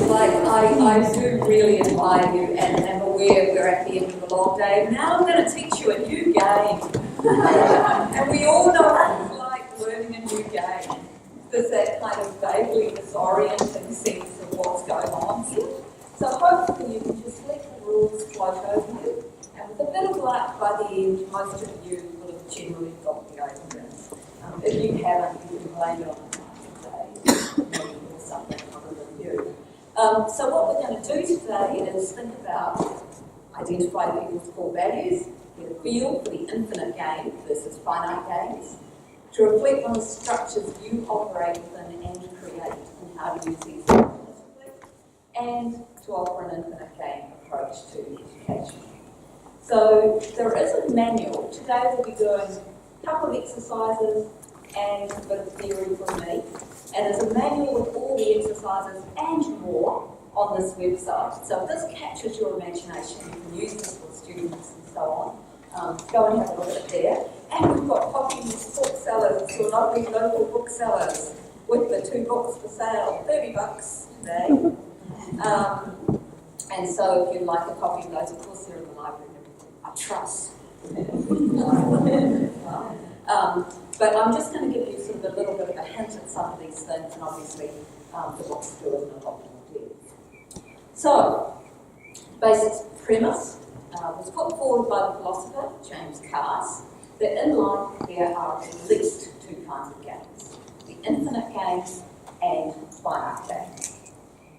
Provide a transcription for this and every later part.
I do really admire you and am aware we're at the end of a long day. Now I'm going to teach you a new game. And we all know what it's like learning a new game. There's that kind of vaguely disorienting sense of what's going on here. So hopefully you can just let the rules float over you. And with a bit of luck, by the end, most of you will have generally got the idea. If you haven't, you can blame it on the day or something other than you. So what we're going to do today is think about, identify people's core values, get a feel for the infinite game versus finite games, to reflect on the structures you operate within and create and how to use these effectively, and to offer an infinite game approach to education. So there is a manual. Today we'll be doing a couple of exercises and a bit of theory from me. And there's a manual with all the exercises and more on this website. So if this captures your imagination, you can use this with students and so on. Go and have a look at it there. And we've got copies, booksellers, or not these local booksellers, with the 2 books for sale, $30 today. And so if you'd like a copy of those, of course they're in the library and everything. I trust. But I'm just going to give you sort of a little bit of a hint at some of these things, and obviously the books do it in a lot more depth. So, basic premise was put forward by the philosopher James Cass that in life there are at least 2 kinds of games: the infinite games and finite games.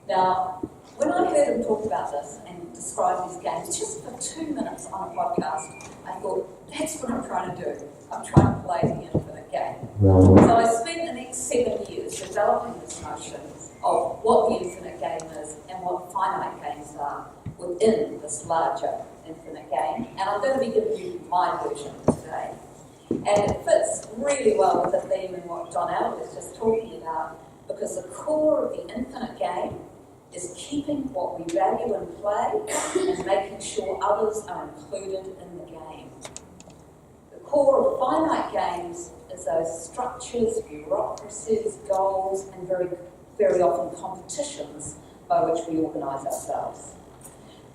Now, when I heard him talk about this and describe these games just for 2 minutes on a podcast, I thought, that's what I'm trying to do. I'm trying to play the infinite game. So I spent the next 7 years developing this notion of what the infinite game is and what finite games are within this larger infinite game. And I'm going to be giving you my version today. And it fits really well with the theme and what John L was just talking about, because the core of the infinite game is keeping what we value in play and making sure others are included in the game. The core of finite games is those structures, bureaucracies, goals, and very, very often competitions by which we organise ourselves.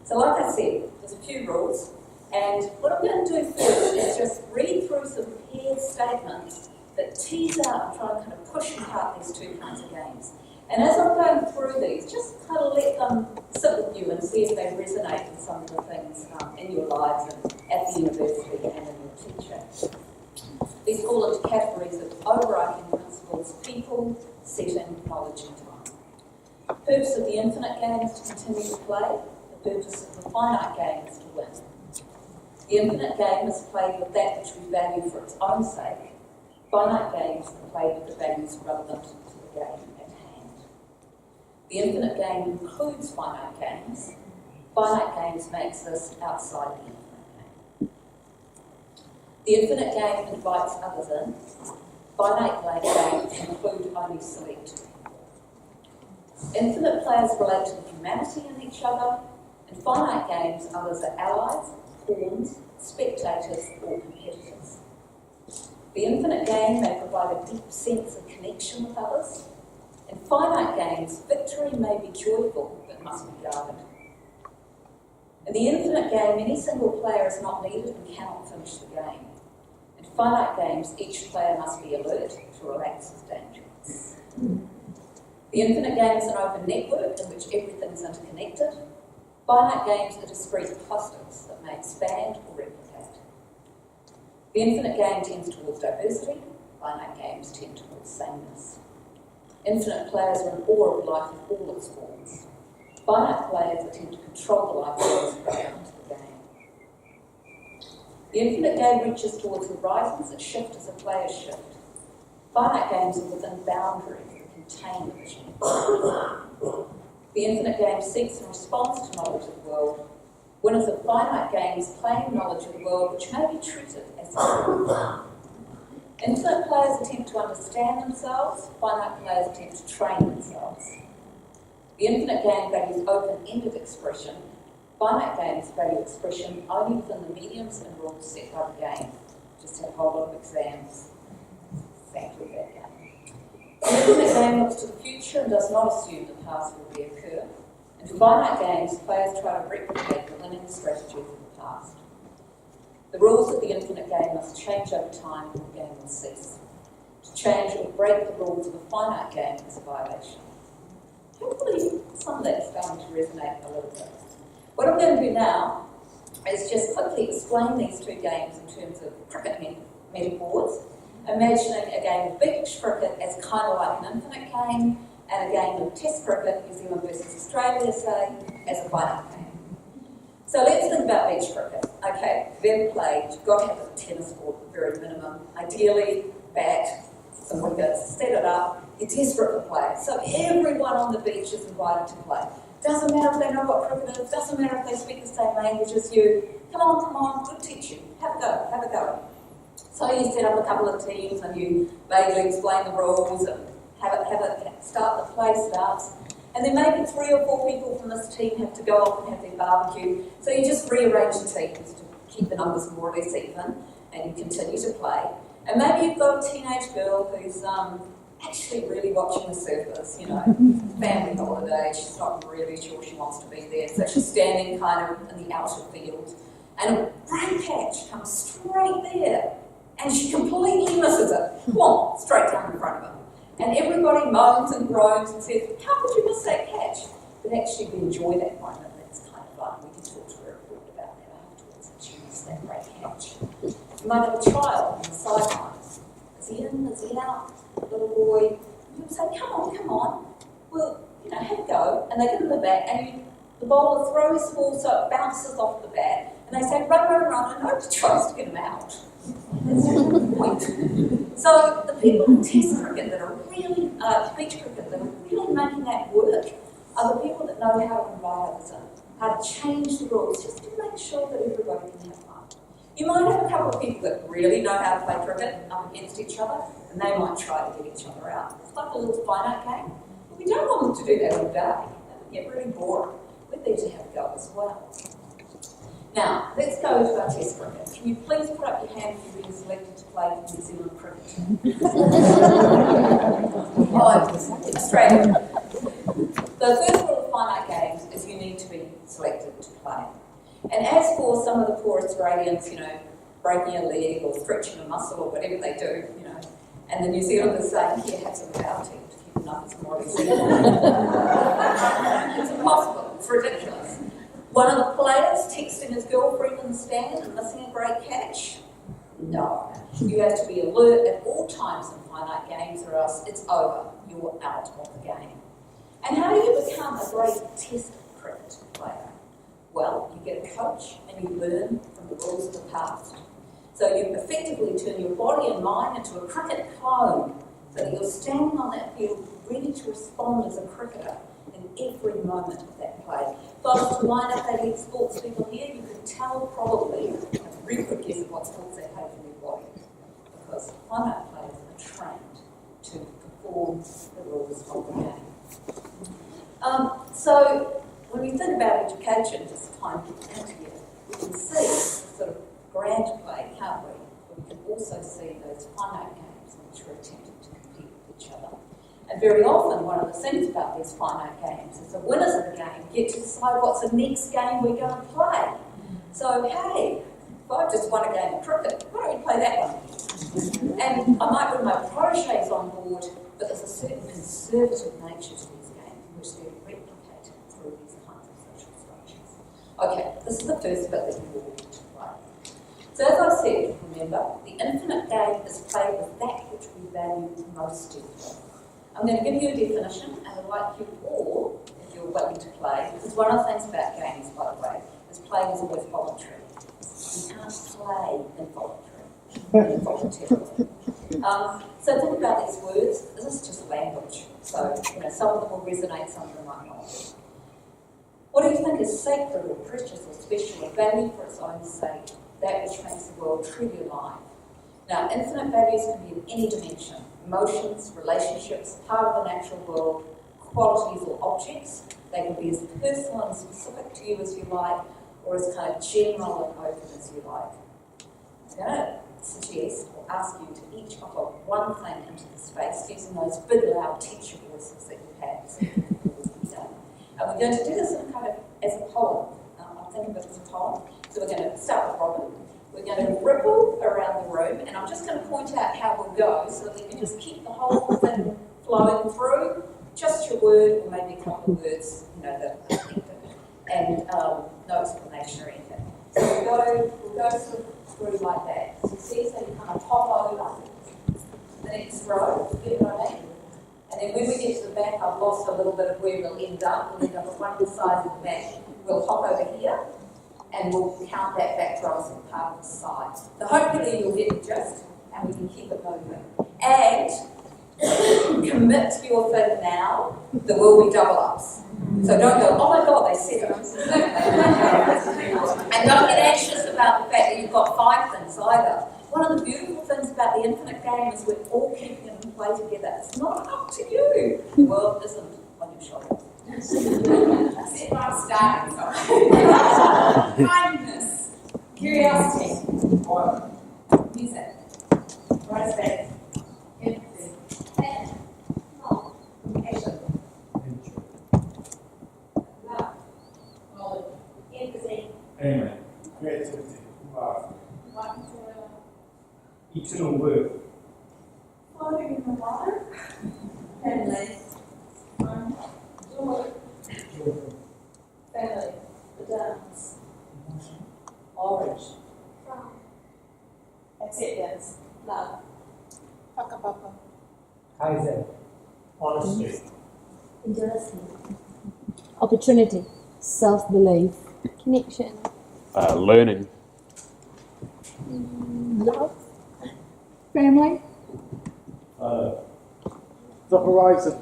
So like I said, there's a few rules, and what I'm going to do first is just read through some paired statements that tease out and try to kind of push apart these 2 kinds of games. And as I'm going through these, just kind of let them sit with you and see if they resonate with some of the things in your lives and at the university and in your teaching. These fall into categories of overarching principles: people, setting, knowledge, and time. The purpose of the infinite game is to continue to play. The purpose of the finite game is to win. The infinite game is played with that which we value for its own sake. Finite games are played with the values relevant to the game at hand. The infinite game includes finite games. Finite games makes this outside the infinite game. The infinite game invites others in. Finite games include only select people. Infinite players relate to the humanity in each other. In finite games, others are allies, pawns, spectators, or competitors. The infinite game may provide a deep sense of connection with others. In finite games, victory may be joyful, but must be guarded. In the infinite game, any single player is not needed and cannot finish the game. In finite games, each player must be alert to relax is dangerous. The infinite game is an open network in which everything is interconnected. Finite games are discrete clusters that may expand or replicate. The infinite game tends towards diversity. Finite games tend towards sameness. Infinite players are in awe of life in all its forms. Finite players attempt to control the life forms programmed to the game. The infinite game reaches towards horizons that shift as the players shift. Finite games are within boundaries that contain the vision. The infinite game seeks and responds to knowledge of the world. Winners of finite games claim knowledge of the world which may be treated as truth. Infinite players attempt to understand themselves. Finite players attempt to train themselves. The infinite game values open-ended expression. Finite games value expression only within the mediums and rules set by the game. Just have a whole lot of exams. Exactly that game. The infinite game looks to the future and does not assume the past will reoccur. And for finite games, players try to replicate the winning strategies of the past. The rules of the infinite game must change over time or the game will cease. To change or break the rules of a finite game is a violation. Hopefully some of that's starting to resonate a little bit. What I'm going to do now is just quickly explain these two games in terms of cricket metaphors, imagining a game of beach cricket as kind of like an infinite game, and a game of test cricket, New Zealand versus Australia, say, as a finite game. So let's think about beach cricket. Okay, then played, you've got to have a tennis court at the very minimum. Ideally, bat, some wickets, set it up. You're desperate for play. So everyone on the beach is invited to play. Doesn't matter if they know what cricket is, doesn't matter if they speak the same language as you. Come on, we'll teach you. Have a go. So you set up a couple of teams and you vaguely explain the rules and start, the play starts. And then maybe 3 or 4 people from this team have to go off and have their barbecue. So you just rearrange the teams to keep the numbers more or less even, and you continue to play. And maybe you've got a teenage girl who's actually really watching the surfers, family holiday, she's not really sure she wants to be there, so she's standing kind of in the outer field, and a great catch comes straight there, and she completely misses it. Come on, straight down in front of her. And everybody moans and groans and says, how could you miss that catch? But actually we enjoy that moment, that's kind of fun. We can talk to her about that afterwards, and she missed that great catch. You might have a child on the sidelines. Is he in? Is he out? Little boy. You'll say, come on. Well, have a go. And they give him the bat, and the bowler throws the ball so it bounces off the bat. And they say, run, and nobody tries to get him out. That's the point. So the people in test cricket that are really, beach cricket, that are really making that work are the people that know how to invite others in, how to change the rules, just to make sure that everybody can have fun. You might have a couple of people that really know how to play cricket up against each other, and they might try to get each other out. It's like a little finite game, but we don't want them to do that all day. That would get really boring. We need to have a go as well. Now, let's go to our test cricket. Can you please put up your hand if you've been selected to play for New Zealand cricket? Australia. The first rule of finite games is you need to be selected to play. And as for some of the poor Australians, breaking a leg or stretching a muscle or whatever they do, and the New Zealanders saying, here, have some of our team to keep the numbers more or less even. It's impossible. It's ridiculous. One of the players texting his girlfriend in the stand and missing a great catch? No. You have to be alert at all times in finite games or else it's over. You're out of the game. And how do you become a great test cricket player? Well, you get a coach and you learn from the rules of the past. So you effectively turn your body and mind into a cricket clone so that you're standing on that field ready to respond as a cricketer in every moment of that play. Folks, to line up elite sports people here, you can tell probably a very good guess of what sports they play from your body, because finite players are trained to perform the rules of the game. So when we think about education, just time to get into here, we can see sort of grand play, can't we? But we can also see those finite games in which we're attempting to compete with each other. And very often, one of the things about these finite games is the winners of the game get to decide what's the next game we're going to play. So, hey, if I've just won a game of cricket, why don't we play that one? And I might bring my protégés on board, but there's a certain conservative nature to these games in which they're replicated through these kinds of social structures. Okay, this is the first bit that you will need to play. So as I said, remember, the infinite game is played with that which we value most deeply. I'm going to give you a definition, and I'd like you all, if you're willing to play, because one of the things about games, by the way, is playing is always voluntary. You can't play involuntarily. So think about these words. This is just language. So, some of them will resonate, some of them might not. What do you think is sacred or precious or special or valued for its own sake? That which makes the world truly alive. Now, infinite values can be in any dimension. Emotions, relationships, part of the natural world, qualities or objects. They can be as personal and specific to you as you like, or as kind of general and open as you like. suggest or ask you to each offer one thing into the space using those big, loud teacher voices that you have. And we're going to do this in kind of as a poem. I think of it as a poem. So we're going to start with Robin. We're going to ripple around the room, and I'm just going to point out how we'll go so that we can just keep the whole thing flowing through. Just your word, or maybe a couple of words, that are connected, and no explanation or anything. So we'll go sort of through like that. So you see, so you kind of hop over the next row, you get what I mean? And then when we get to the back, I've lost a little bit of where we'll end up. We'll end up at one side of the back. We'll hop over here, and we'll count that back row as part of the side. So hopefully you'll get the gist, and we can keep it moving. And commit to your thing now, there will be double ups. So don't go, oh my God, they said it. And don't get anxious about the fact that you've got 5 things either. One of the beautiful things about the infinite game is we're all keeping it in play together. It's not up to you. The world isn't on your shoulder. Except I'm starting, so. Kindness, curiosity, music, respect, empathy, passion, love, knowledge, empathy, Amen. Creativity, love, wonder, eternal worth, floating in the water, family, joy, family, the dance, orange, acceptance, love, whakapapa, Kaizen, honesty, Intimacy, opportunity, self-belief, connection, Learning. love, family, the horizon,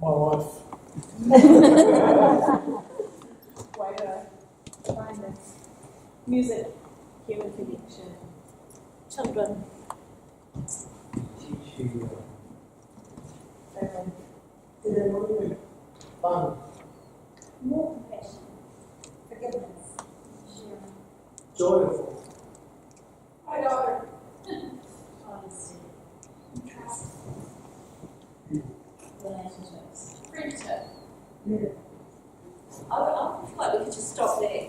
my wife, Waikato, kindness, music, human connection, children, family, fun, more compassion, forgiveness, sharing, joyful, Waikato, honesty, trust, relationships, friendship. I feel like we could just stop there.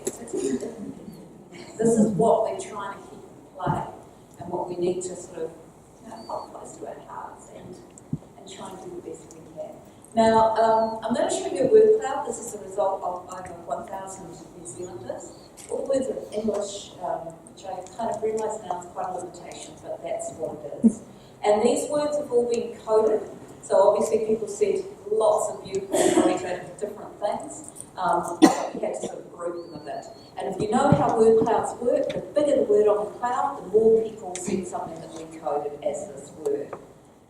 This is what we're trying to keep in play, and what we need to sort of hold close to our hearts and try and do the best we can. Now, I'm going to show you a word cloud. This is the result of over 1,000 New Zealanders. All the words are in English, which I kind of realise now is quite a limitation, but that's what it is. And these words have all been coded. So obviously people said lots of beautiful connotative different things. We had to sort of group them a bit. And if you know how word clouds work, the bigger the word on the cloud, the more people said something that we coded as this word.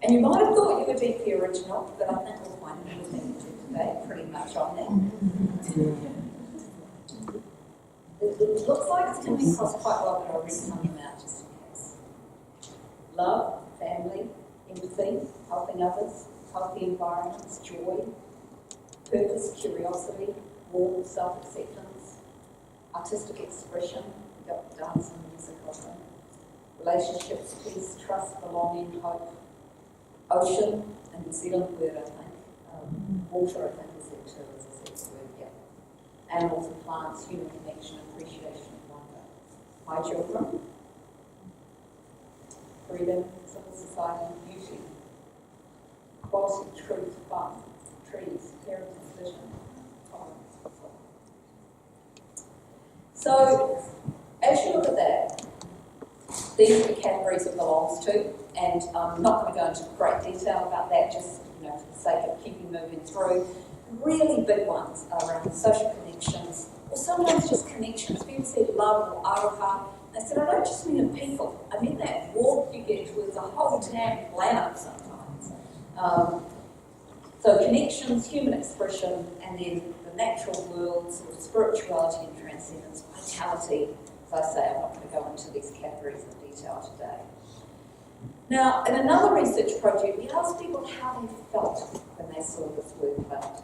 And you might have thought you were deeply original, but I think we'll find everything you do today pretty much on there. It looks like it's coming across quite well, but I'll read some of them out just in case. Love, family, empathy, helping others, healthy environments, joy, purpose, curiosity, warmth, self-acceptance, artistic expression, we've got dance and music of them, relationships, peace, trust, belonging, hope, ocean, a New Zealand word I think, water I think is it too, is a sex word, yeah. Animals and plants, human connection, appreciation and wonder. My children, freedom, civil society, beauty, quality, truth, fun, trees, parenting, vision, tolerance. So, as you look at that, these are the categories it belongs to, and I'm not going to go into great detail about that, just for the sake of keeping moving through. Really big ones are around social connections, or sometimes just connections. People said love or aroha. I said, I don't just mean in people, I mean that warmth you get towards the whole damn planet sometimes. So connections, human expression, and then the natural world, sort of spirituality and transcendence, vitality. As I say, I'm not going to go into these categories in detail today. Now, in another research project, we asked people how they felt when they saw this word cloud.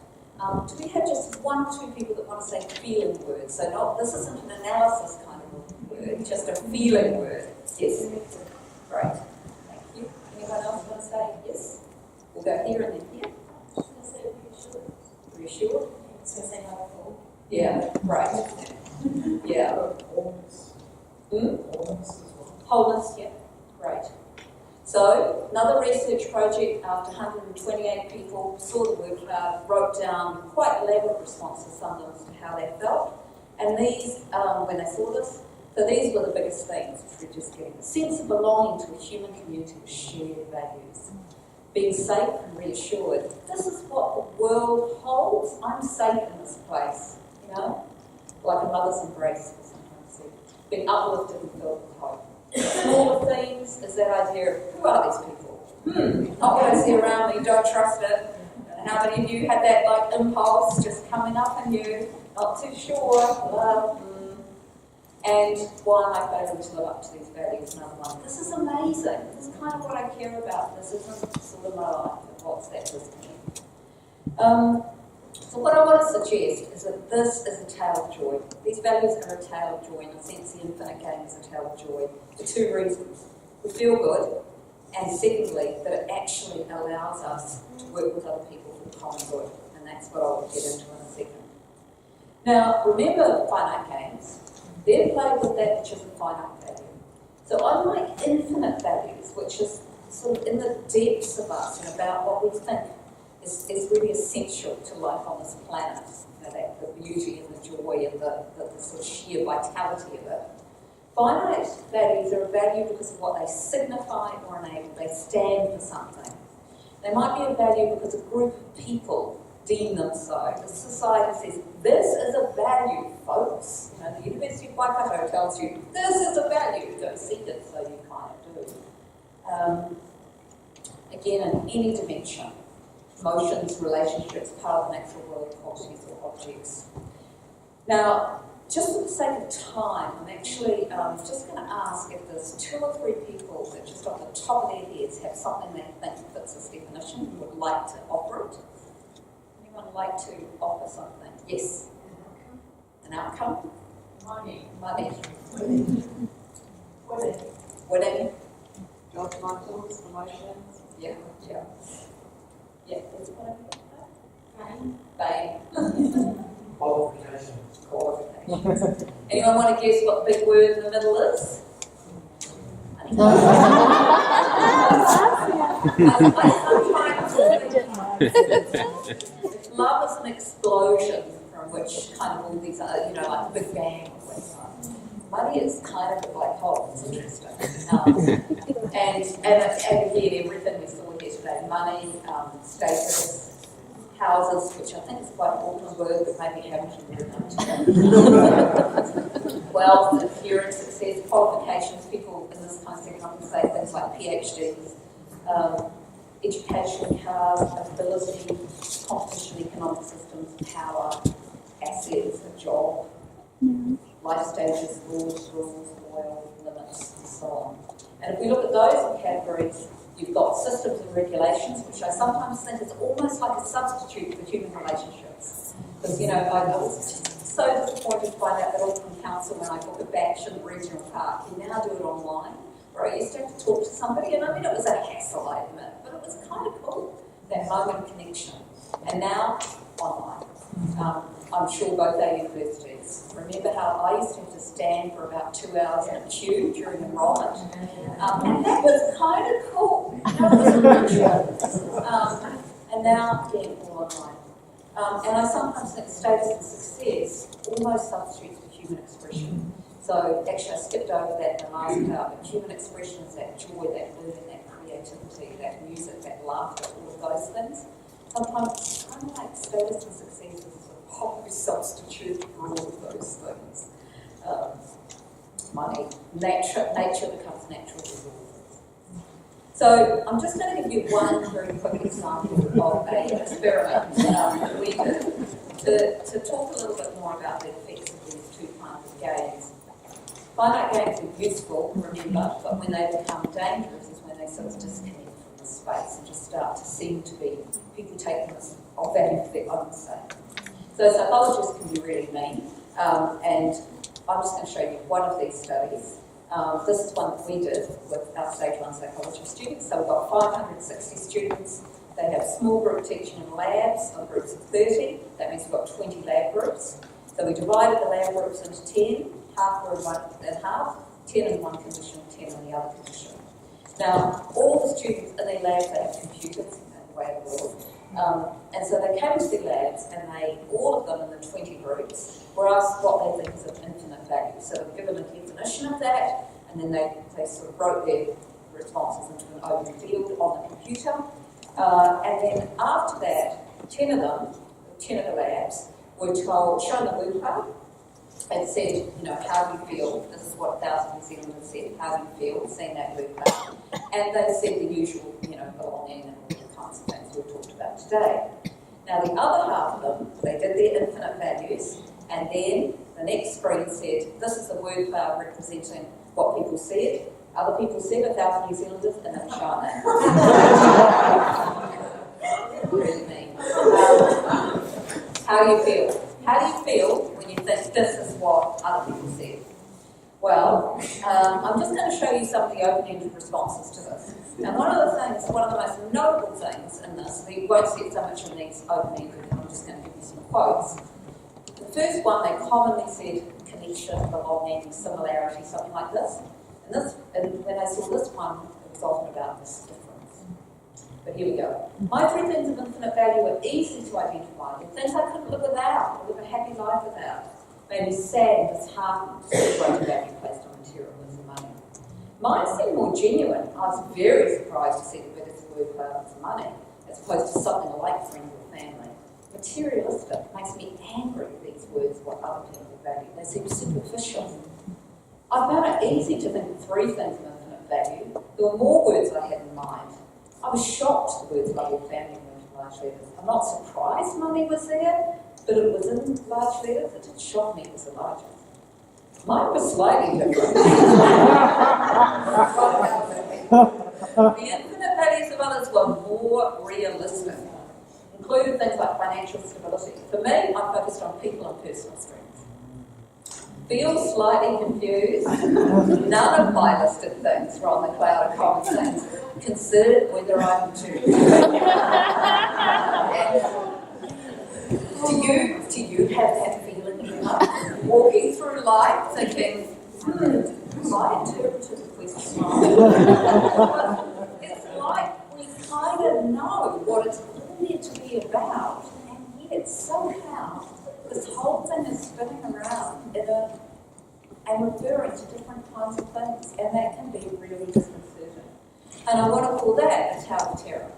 Do we have just 1 or 2 people that want to say feeling words? So this isn't an analysis kind of word, just a feeling word. Yes. Great. Thank you. Anyone else want to say yes? We'll go here and then here. I was going to say reassured. Reassured? I was going to say hopeful. Yeah, right. Yeah. Wholeness. Hmm? Wholeness as well. Wholeness, yeah. Great. So, another research project after 128 people saw the word cloud, wrote down quite elaborate responses, some of them as to how they felt. And these, when they saw this, so these were the biggest things, which were just getting a sense of belonging to a human community with shared values. Being safe and reassured. This is what the world holds. I'm safe in this place, you know? Like a mother's embrace, we sometimes see. Being uplifted and filled with hope. Smaller themes is that idea of who are these people? Not what I see around me, don't trust it. And how many of you had that like impulse just coming up in you, not too sure, and why am I failing to live up to these values? Another one. This is amazing. This is kind of what I care about. This isn't sort of my life. What's that listening? So what I want to suggest is that this is a tale of joy. These values are a tale of joy. In a sense, the infinite game is a tale of joy for two reasons. We feel good, and secondly, that it actually allows us to work with other people for the common good. And that's what I'll get into in a second. Now, remember finite games. They're played with that which is a finite value. So unlike infinite values, which is sort of in the depths of us and about what we think is really essential to life on this planet, you know, that the beauty and the joy and the sort of sheer vitality of it. Finite values are a value because of what they signify or enable. They stand for something. They might be a value because a group of people deem them so. The society says, this is a value, folks. You know, the University of Waikato tells you, this is a value. You don't see it, so you kind of do. Again, in any dimension, emotions, relationships, part of the natural world, qualities or objects. Now, just for the sake of time, I'm actually just going to ask if there's 2 or 3 people that just off the top of their heads have something they think fits this definition and would like to offer it. Anyone like to offer something? Yes. An outcome? Money. Money. Wedding. Job titles, promotions. Yeah. Yeah. Yeah. There's one. Fame. Qualification. Qualifications. Anyone want to guess what the big word in the middle is? Love is an explosion from which kind of all these are, you know, like the Big Bang. Money is kind of a black hole. It's interesting. And again, everything we saw here today: money, status, houses, which I think is quite an Auckland word, but maybe haven't heard. Wealth, appearance, success, qualifications. People in this kind of sector often say things like PhDs, education, cars, ability, competition, economic systems, power, assets, a job, life stages, rules, oil, limits, and so on. And if we look at those categories, you've got systems and regulations, which I sometimes think is almost like a substitute for human relationships. Because, you know, I was just so disappointed to find out that Auckland Council, when I book a batch in the regional park, you now do it online, where I used to have to talk to somebody, and I mean, it was a hassle, I admit, but it was kind of cool, that moment of connection. And now, online. I'm sure both our universities. Remember how I used to have to stand for about 2 hours in a queue during enrolment? And that was kind of cool. That was a ritual. And now, again, all online. And I sometimes think status and success almost substitutes for human expression. So actually I skipped over that in the last part, but human expression is that joy, that learning, that creativity, that music, that laughter, all of those things. Sometimes it's kind of like status and success is a sort of popular substitute for all of those things. Money, nature becomes natural resources. So I'm just going to give you one very quick example of an experiment that we did to talk a little bit more about the effects of these 2 kinds of games. Finite games are useful, remember, but when they become dangerous is when they sort of disconnect from the space and just start to seem to be people taking this of value for their own sake. So psychologists can be really mean, and I'm just going to show you one of these studies. This is one that we did with our Stage 1 psychology students. So we've got 560 students. They have small group teaching in labs of groups of 30. That means we've got 20 lab groups. So we divided the lab groups into 10. Half were in one and half, 10 in one condition, 10 in the other condition. Now, all the students in their labs, they have computers, the way of the world. And so they came to their labs and all of them in the 20 groups were asked what they think is an infinite value. So they've given a definition of that, and then they sort of wrote their responses into an open field on the computer. And then after that, 10 of them, 10 of the labs, were told, shown the word cloud, and said, how do you feel? This is what 1,000 New Zealanders said. How do you feel seeing that word cloud? And they said the usual, belonging and all the kinds of things we've talked about today. Now the other half of them, they did their infinite values, and then the next screen said, this is the word cloud representing what people said. Other people said 1,000 New Zealanders, and they've shown that. Really mean. How do you feel? How do you feel when you think this is what other people said? Well, I'm just going to show you some of the open-ended responses to this. Now, one of the most notable things in this, we won't see it so much in these open-ended, I'm just going to give you some quotes. The first one, they commonly said connection, belonging, similarity, something like this. And when I saw this one, it was often about this difference. But here we go. My 3 things of infinite value are easy to identify. The things I couldn't live without, or live a happy life without. Made me sad and disheartened to see greater value placed on materialism and money. Mine seemed more genuine. I was very surprised to see the biggest word cloud was money, as opposed to something like friends or family. Materialistic makes me angry, these words, what other people value. They seem superficial. I found it easy to think of 3 things of infinite value. There were more words I had in mind. I was shocked the words love or family went in large letters. I'm not surprised money was there, but it was in large letters. It did shock me it was in large letters. Mine was slightly different. The infinite values of others were more realistic. Included things like financial stability. For me, I focused on people and personal strengths. Feel slightly confused? None of my listed things were on the cloud of common sense. Consider whether I'm too. Do you have that feeling? Walking through life thinking, I interpreted the question wrong. It's like we kind of know what it's meant to be about, and yet somehow this whole thing is spinning around and referring to different kinds of things, and that can be really disconcerting. And I want to call that a tower of terror.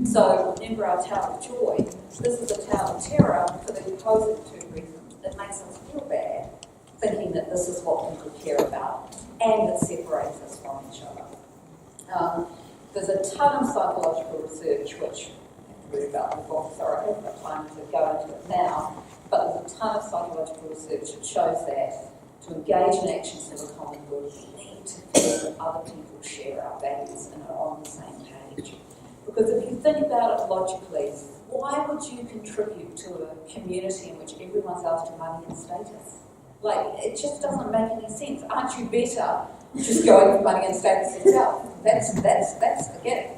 So remember our tower of joy. This is a tower of terror for the opposite 2 reasons. It makes us feel bad, thinking that this is what people care about, and it separates us from each other. There's a ton of psychological research which read about the book, sorry, I haven't got time to go into it now, but there's a ton of psychological research that shows that to engage in actions that are common good, we need to feel that other people share our values and are on the same page. Because if you think about it logically, why would you contribute to a community in which everyone's after money and status? Like, it just doesn't make any sense. Aren't you better just going for money and status itself? That's again.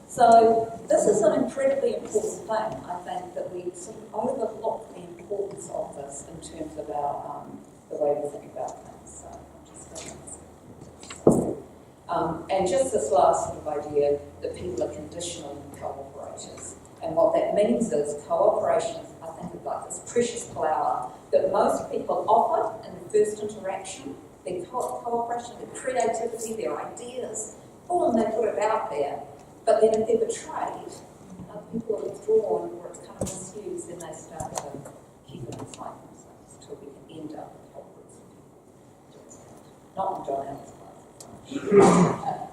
So this is an incredibly important thing, I think, that we sort of overlook the importance of this in terms of our the way we think about things. So I'm just going to and just this last sort of idea that people are conditional cooperators. And what that means is cooperation is, I think, of like this precious flower that most people offer in the first interaction. Their cooperation, their creativity, their ideas, all they put it out there. But then if they're betrayed, people are withdrawn or it's kind of misused, then they start to keep it inside themselves until we can end up with whole groups of people. Not in John Allen's class.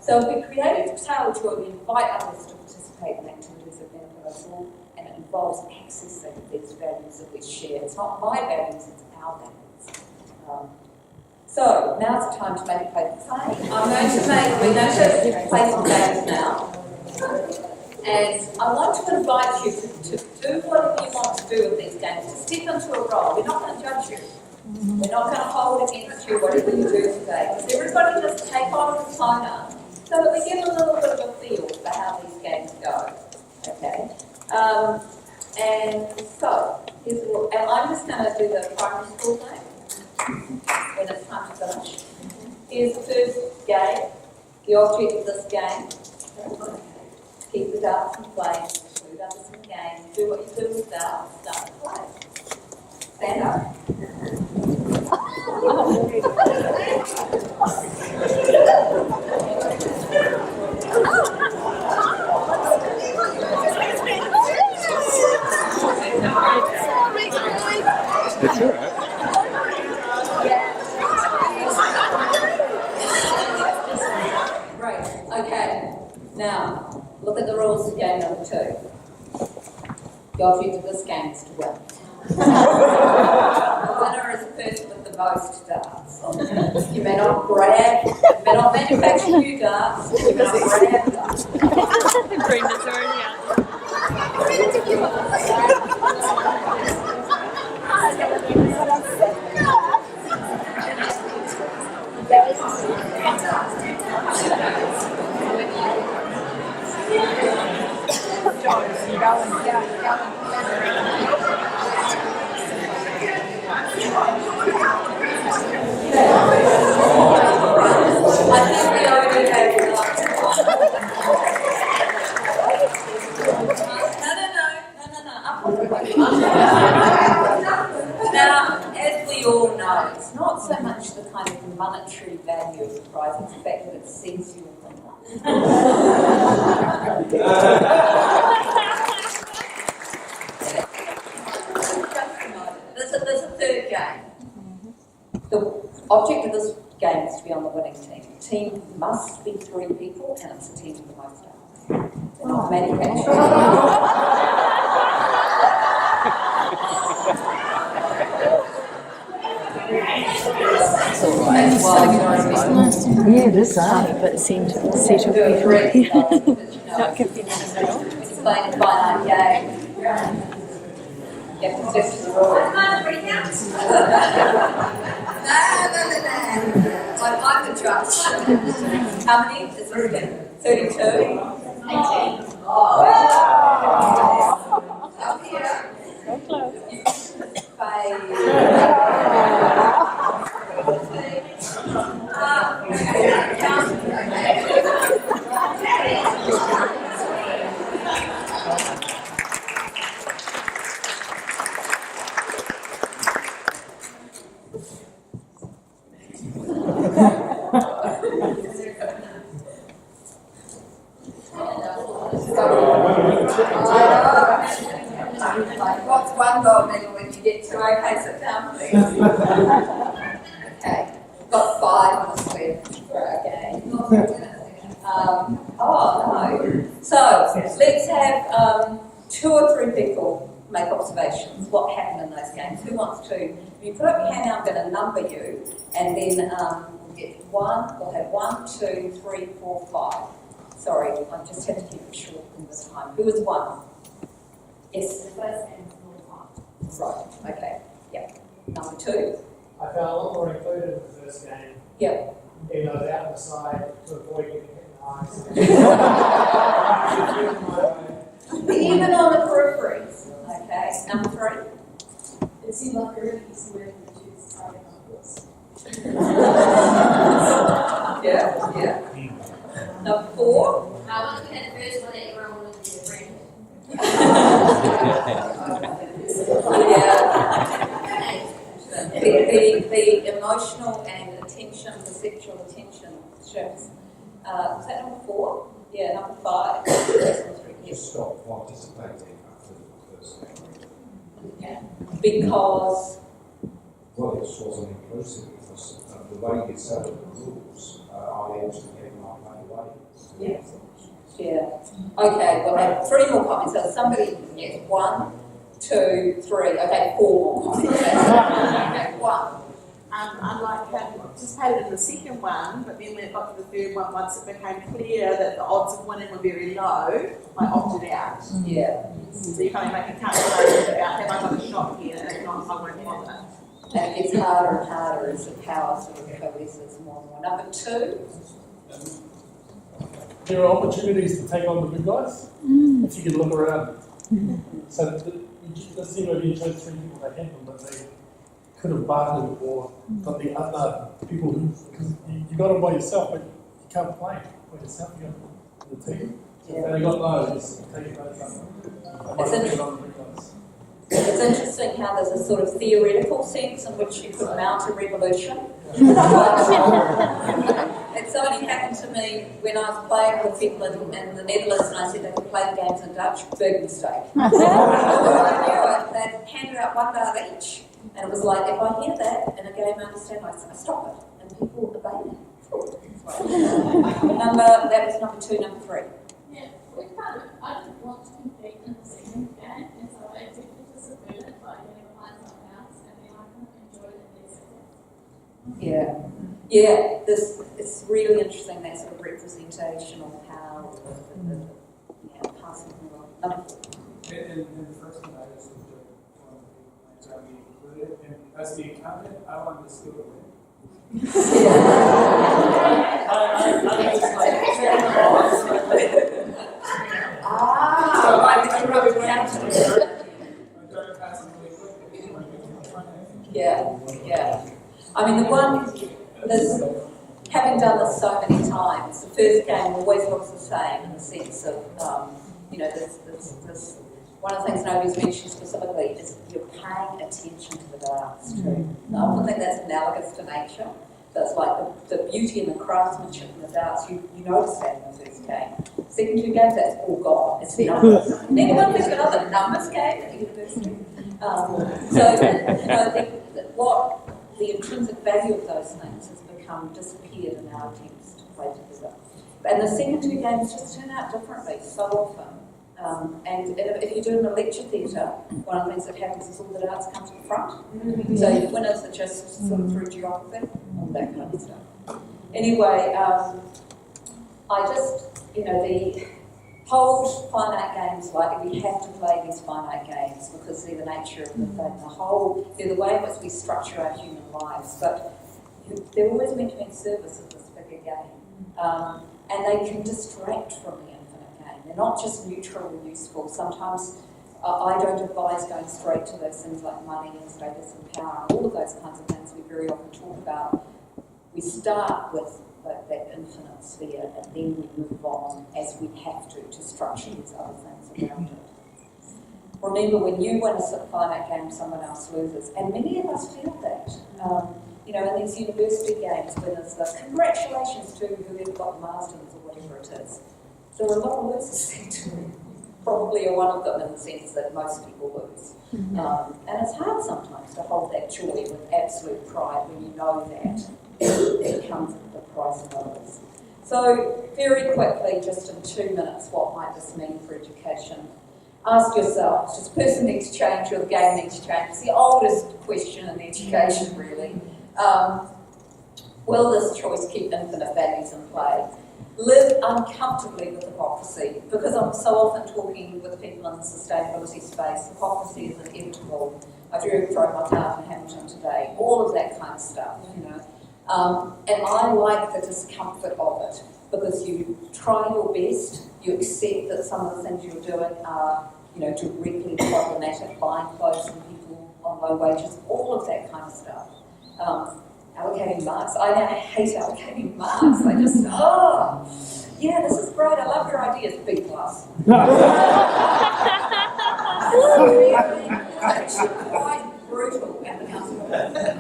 So if we create a tale to we invite others to participate in activities that benefit us all, and it involves accessing these values that we share. It's not my values, it's our values. So now's the time to make a play for play. We're going to play some games now. And I want to invite you to do whatever you want to do with these games, to step into a role. We're not going to judge you. We're not going to hold against you whatever you do today. Does everybody just take on a persona so that we get a little bit of a feel for how these games go? Okay. And so, and I'm just going to do the primary school game when it's time to finish. Here's the first game. The object of this game. Keep the darts in place. Move others in the game. Do what you do with darts. Start to play. Stand up. It's all right. Great. Okay. Now, look at the rules of game number 2. The object of this game is to win. The winner is the person with the most darts. You may not grab, you may not manufacture new darts, you may not grab darts. Brenda's already out. I think we already have Now, as we all know, it's not so much the kind of monetary value of the prize, it's the fact that it sees you in the There's a third game. The object of this game is to be on the winning team. The team must be 3 people, and it's a team with the most darts. They're not manufactured. Yeah, it is hard, but settle people. Not confusing in the middle. When you're playing a finite game, you have to stick to the rules. No. I'm the judge. How many is this again? 32? 18. Oh. Up here. So close. What's one gold medal when you get to? Okay, sit down, please. Okay, got 5 on the square. Okay. No. So let's have 2 or 3 people make observations. What happened in those games? Who wants to? If you put up your hand, I'm going to number you, and then we'll get 1. We'll have 1, 2, 3, 4, 5. Sorry, I just have to keep it short in this time. Who was 1? Yes. The first game is Right. Okay. Yeah. Number 2. I felt a lot more included in the first game. Yeah. Even though I was out on the side to avoid getting hit in the eyes. Even on the peripheries. Okay. Number 3. It seemed like a really easy way to choose starting on this. Yeah. Number 4. Once we had the first one, everyone wanted to be a friend. The emotional and attention, the sexual attention shifts. Was that number 4? Yeah, number 5. Just stop participating after the first game. Yeah. Because. Well, it just wasn't inclusive because the way you set up the rules, I actually gave my money away. Yeah. Yeah. Okay, we'll have 3 more comments. So somebody, yes, 1, 2, 3. Okay, 4 more comments. Okay, 1. I like participated in the second one, but then when it got to the third one, once it became clear that the odds of winning were very low, I opted out. Yeah. So you kind of make a calculation about have I got a shot here, and if not, I won't bother. And it gets harder and harder as the power sort of coalesces more and more. Number 2, There are opportunities to take on the big guys if you can look around. So let's see maybe you chose 3 people that had them, but they could have bartered or got the other people who, because you got them by yourself, but you can't play by yourself, you got the team. So if they got those, take those up. They might take on the big guys. it's interesting how there's a sort of theoretical sense in which you could mount a revolution. It's only happened to me when I was playing with people in the Netherlands and I said they could play the games in Dutch. Big mistake. I knew it. They'd handed out $1 each. And it was like, if I hear that in a game I understand, I stop it. And people obey me. That was number 2, number 3. Yeah, we kind of, I didn't want to compete in the second game, and so I took participated by getting behind someone else, and then I kind of enjoyed it there. Yeah, it's really interesting, that sort of representational power of the passing the on. Number 4. And the first one I just enjoyed one of the people being included, and as the accountant, I wanted to steal it with. Yeah. I mean, having done this so many times, the first game always looks the same in the sense of, this one of the things nobody's mentioned specifically is you're paying attention to the darts too. I often think that's analogous to nature. That's like the beauty and the craftsmanship in the darts. You notice that in the first game. Second 2 games, that's all gone. It's numbers. Anyone who's got another numbers game at the university? What the intrinsic value of those things has become disappeared in our attempts to play together. And the second 2 games just turn out differently so often. And if you do it in a lecture theatre, one of the things that happens is all the darts come to the front. So your winners are just sort of through geography, all that kind of stuff. Anyway, the hold finite games like we have to play these finite games because they're the nature of the thing. They're the way in which we structure our human lives, but they're always meant to be in service of this bigger game. And they can distract from the infinite game. They're not just neutral and useful. Sometimes I don't advise going straight to those things like money and status and power and all of those kinds of things we very often talk about. We start with that infinite sphere and then we move on as we have to structure these other things around it. Remember, when you win a finite game, someone else loses. And many of us feel that. In these university games, when it's congratulations to whoever got Marsden's or whatever it is. There are a lot of losers there too. Probably are one of them in the sense that most people lose. And it's hard sometimes to hold that joy with absolute pride when you know that it comes at the price of others. So very quickly, just in 2 minutes, what might this mean for education? Ask yourself, does the person need to change or the game need to change? It's the oldest question in education, really. Will this choice keep infinite values in play? Live uncomfortably with hypocrisy, because I'm so often talking with people in the sustainability space. Hypocrisy is inevitable. I drove my car to Hamilton today. All of that kind of stuff, and I like the discomfort of it, because you try your best, you accept that some of the things you're doing are, directly problematic, buying clothes from people on low wages, all of that kind of stuff. Allocating marks. I now hate allocating marks. I just, this is great. I love your ideas. Big plus. Actually quite brutal at the council.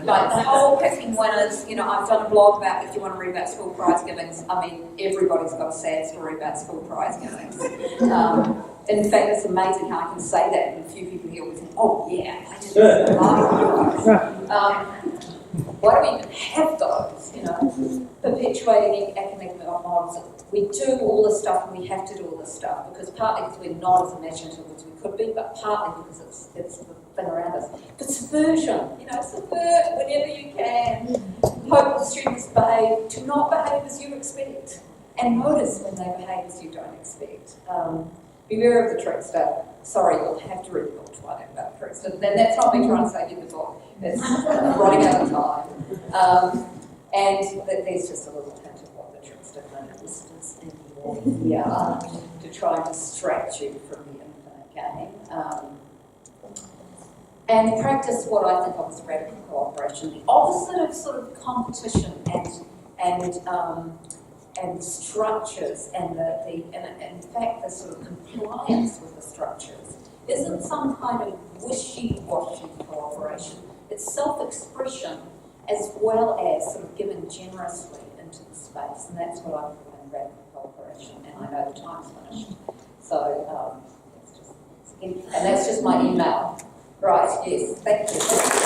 Like the whole picking winners, I've done a blog about if you want to read about school prize givings. I mean, everybody's got a sad story about school prize givings. In fact, it's amazing how I can say that and a few people here will think, oh yeah, I just why do we even have those, perpetuating academic models? We do all this stuff and we have to do all this stuff because partly because we're not as imaginative as we could be, but partly because it's the thing around us. But subversion, subvert whenever you can. Hope the students behave, to not behave as you expect, and notice when they behave as you don't expect. Beware of the trickster. Sorry, you'll have to read the book to find out about the trickster. Then that's not me trying to save you the book. It's running out of time. And there's just a little hint of what the trickster kind of whispers in your ear to try and distract you from the infinite game. And practice what I think of as radical cooperation, the opposite of sort of competition and structures and in fact the sort of compliance with the structures isn't some kind of wishy-washy cooperation. It's self-expression as well as sort of given generously into the space, and that's what I call in radical cooperation. And I know the time's finished, so and that's just my email. Right? Yes. Thank you.